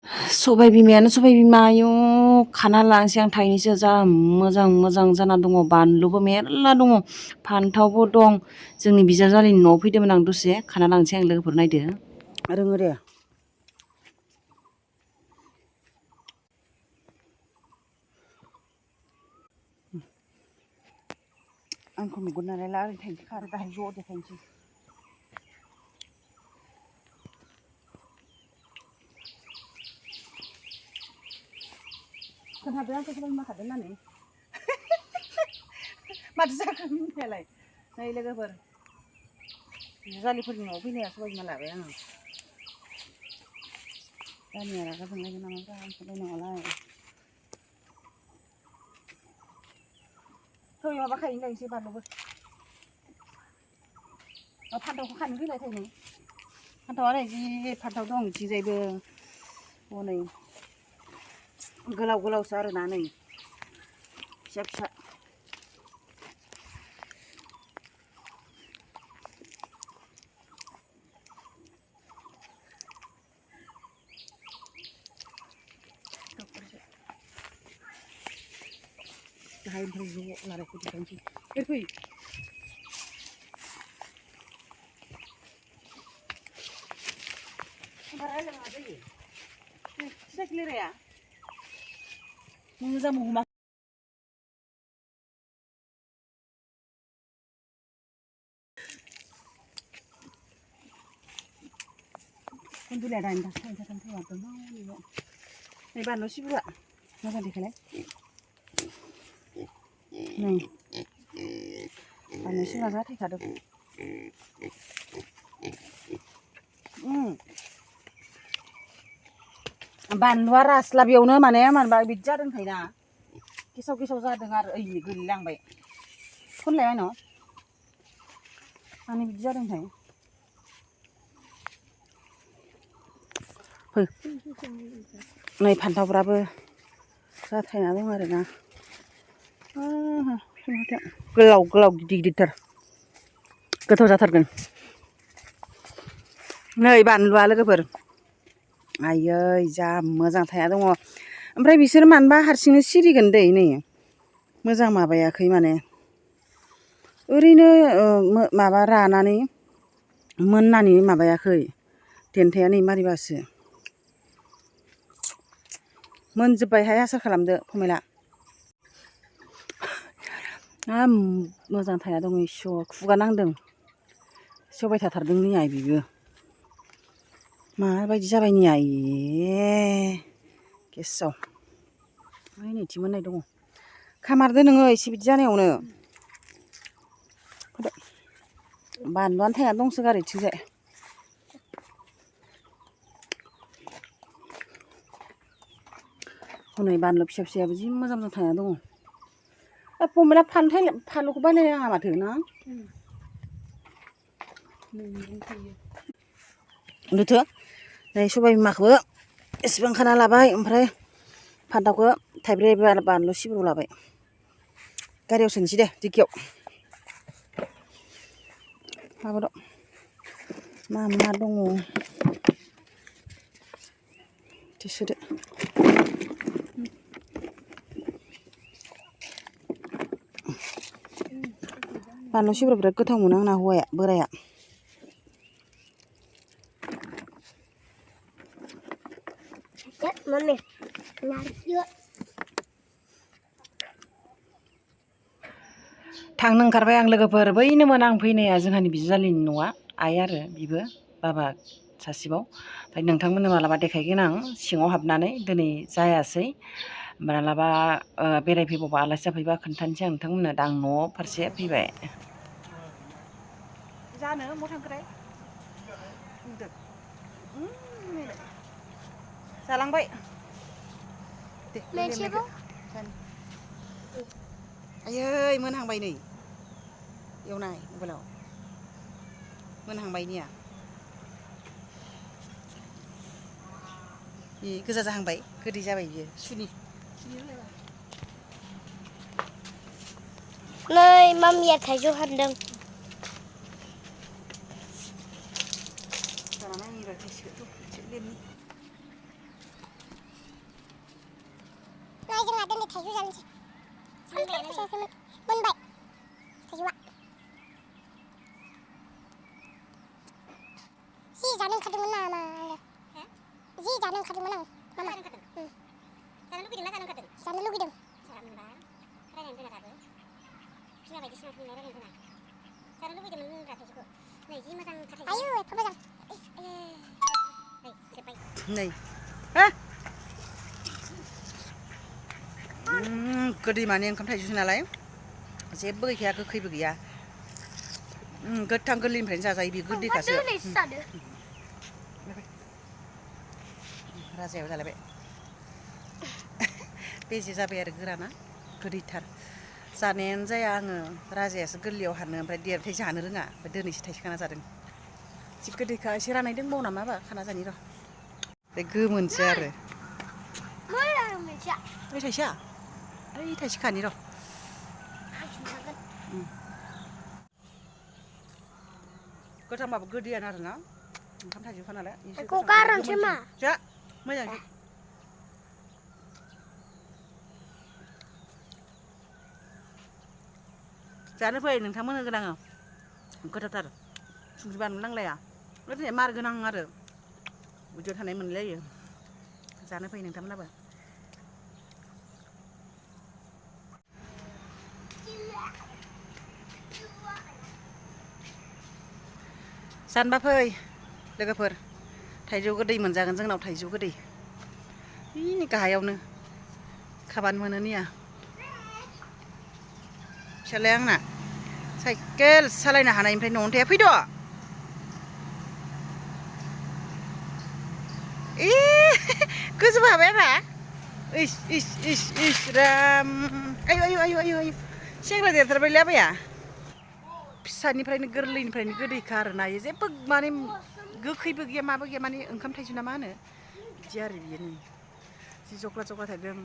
सबाय बिमायानो सबाय बिमा आयौ खाना लानोसै आं थाइनैसो जा मोजां मोजां जाना दङ बानलुबो मेरला दङ फान्थावबो दं जोंनि बिजावजालिनि न'आव फैदोंमोन आं दसे खाना लांसै आं लोगोफोर नायदो रोङो दे आंखौ नुगोन नालाय लारि थाइनसै खारो दाहाय ज' देखायनोसै खोन्थादो आंखौ सबाय बिमा खादों होननानै माथो जाखो मिन्थियालाय नै लोगोफोर जालिफोरनि न'आव फैनाया सबाय बिमा लाबाय आङो जालिया रागा जोंलायगोन नामाब्रा आंखौ बायनाङालाय थौ माबा खायनो गायनोसै बानलुबो फान्थावखौ खानो फैलाय थाइनै फान्थावआ नै जि फान्थाव दं इथिंजायबो हनै गोलाव गोलावसो आरोना नै फिसा फिसा दाहाय ओमफ्राय ज' लारायखौ देखायनोसै फै रायलाङा जायो साइकेल राया मोजां हमा कुन्दुलिया दाइन दासो थांजागोन थैवादों नै बानलु सिब्रुआ मोजां देखायलाय नै बानलु सिब्रुआ जा थैखादों बानलुआ रास्लाबियावनो माने मानबा बिदि जादों थायोना गेसाव गेसाव जादों आरो ओइ गोलैलांबाय खनलाय आंनाव माने बिदि जादोंथाय फै नै फान्थावफ्राबो जाथायना दं आरोना गोलाव गोलाव गिदिर गिदिरथार गोथाव जाथारगोन नै बानलुआ लोगोफोर आयै जा मोजां थाया दङ ओमफ्राय बिसोर मानोबा हारसिंनो सिरिगोन दै नै मोजां माबायाखै माने ओरैनो माबा रानानै मोननानै माबायाखै देन्थाया नै मारिबासो मोनजोब्बायहाय आसार खालामदो फमेला मोजां थाया दङ इस'र खुगा नांदों सेवबाय थाथारदों नै आइ बेबो माबायदि जाबाय नै आइ गेसाव ओइ नैथि मोननाय दङ खामारदो नोङो एसे बिदि जानायावनो बानलुआनो थायना दंसोगारो इथिंजाय हनै बानलु फिसा फिसायाबो जि मोजां मोजां थायना दङ फमेला फानलुखौ बायलाय नाङा माथो ना नुथो नै सबाय बिमाखौबो एसेबां खाना लाबाय ओमफ्राय फान्थावखौ थाइब्रै बानलु सिब्रु लाबाय गारियाव सोनोसै दे दिकियाव माबार' मा मा दङ सोदो बानलु सिब्रु बिराद गोथाव मोनो आंना हौवाया बोराया थांनो ओंखारबाय आं लोगोफोर बैनोमोन आं फैनाया जोंहानि बिजालिनि न'आ आइ आरो बिबो बाबा सासेबाव ओमफ्राय नोंथांमोननो मालाबा देखायगोन आं सिङाव हाबनानै दिनै जायासै मालाबा बेरायफैबावबा आलासि जाफैबा खोन्थानोसै आं नोंथांमोननो दा आं न' फारसे फैबाय जानो मथां थांखोथाय जालांबाय आयै मोनहांबाय नै एवनाय मबाइलाव मोनहांबाय निया बे गोजा जाहांबाय गोदै जाबाय बियो सुनि नै मामिया थाइजौ हानदों जाना नायनि र' थाइसेखौ जोंहा दिनै थाइजौ जानोसै सानफ्रामबो जायाखैमोन मोनबाय थाइजौआ जि जानो ओंखारदोंमोन नामा आङो जि जानो ओंखारदोंमोन आं मामा जानो लुगैदों ना जानो ओंखारदों जानो लुगैदों होनबा रायलायनो रोङा दाबो बिमा बायदिसिना बुंनाय रायलायनो रोङा जानो लुगैदोंमोन होनग्रा थाइजौखौ नै जि मोजां थाइजौ आयौ एफा मोजां नै हा गोदै माने ओंखाम थाइजौसो नालाय जेबो गैखाया गोखैबो गैया गोथां गोरलैनिफ्रायनो जाजायो बे गोदैखासो राजायाव जालायबाय बेजे जाबाय आरो गोराना गोदैथार जानायानो जाया आङो राजायासो गोरलैयाव हानो ओमफ्राय देरबाथाय जानो रोङा ओमफ्राय दिनैसो थाइसे खाना जादों जि गोदैखा एसे रानाय दंबावो नामा बा खाना जानि र' बे गोमोनसो आरो ओइ थाइसेया ओइ थाइसे खानि र' गोथांबाबो गोदैयानो आरोना ओंखाम थाइजौखा नालाय बेखौ गारनोसै मा जा मोजां जानो फै नोंथांमोन होगोन आङो गोथावथार संख्रि बानलु नांलाया ओरैनो मार गोनां आरो उदैयाव थानाय मोनलायो जानो फै नोंथांमोनाबो जानोबा फै लोगोफोर थाइजौ गोदै मोनजागोन जोंनाव थाइजौ गोदै बे गाहायावनो खाबानो मोनो निया फिसालाया आंना साइकेल सालायनो हानायनिफ्राय न'आवनो थाया फैद' ए गोजौ हाबाय आंहा इस इस इस इस राम आयु आयु आयु आयु आयु सेंग्रा देरथारबायलै आबाया फिसानिफ्रायनो गोरलैनिफ्रायनो गोदैखा आरोना इयो जेबो माने गोखैबो गैया माबो गैया माने ओंखाम थाइजौ ना मा होनो बिदि आरो बियो नै जि जग्ला जग्ला थायदों